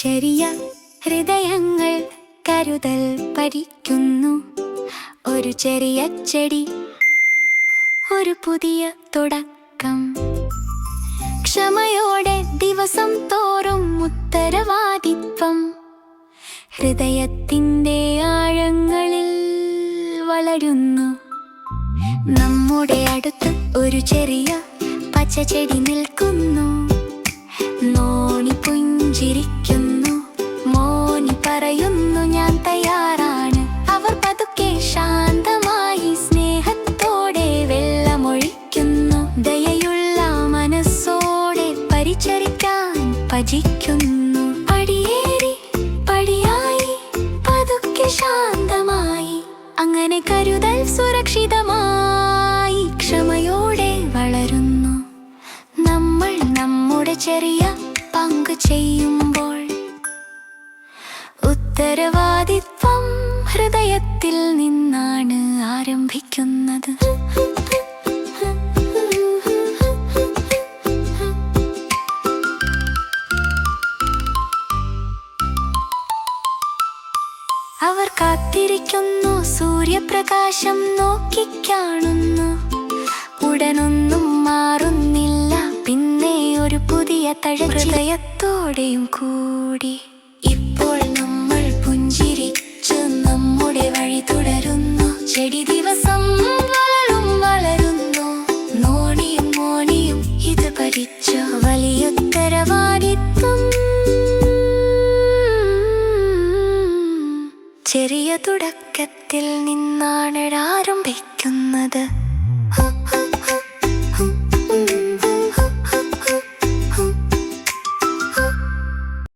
ചെറിയ ഹൃദയങ്ങൾ കരുതൽ പഠിക്കുന്നു. ഒരു ചെറിയ ചെടി, ഒരു പുതിയ തുടക്കം. ക്ഷമയോടെ ദിവസം തോറും ഉത്തരവാദിത്വം ഹൃദയത്തിൻ്റെ ആഴങ്ങളിൽ വളരുന്നു. നമ്മുടെ അടുത്ത് ഒരു ചെറിയ പച്ചച്ചെടി നിൽക്കുന്നു. നോനി പുഞ്ചിരിക്കുന്നു, മോനി പറയുന്നു ഞാൻ തയ്യാറാണ്. അവർ പതുക്കെ ശാന്തമായി സ്നേഹത്തോടെ വെള്ളമൊഴിക്കുന്നു. ദയയുള്ള മനസ്സോടെ പരിചരിക്കാൻ ഭജിക്കുന്നു. പടിയേറി പടിയായി പതുക്കെ ശാന്തമായി, അങ്ങനെ കരുതൽ സുരക്ഷിതമായി ക്ഷമയോടെ വളരുന്നു. നമ്മൾ നമ്മുടെ ചെറിയ പങ്ക് ചെയ്യുമ്പോൾ ഉത്തരവാദിത്വം ഹൃദയത്തിൽ നിന്നാണ് ആരംഭിക്കുന്നത്. അവർ കാത്തിരിക്കുന്നു, സൂര്യപ്രകാശം നോക്കിക്കാണുന്നു. ഉടനൊന്നും മാറുന്നില്ല, പിന്നെ ഒരു പുതിയ ഹൃദയത്തോടെയും കൂടി. ഇപ്പോൾ നമ്മൾ പുഞ്ചിരിച്ച് നമ്മുടെ വഴി തുടരുന്നു. ചെടി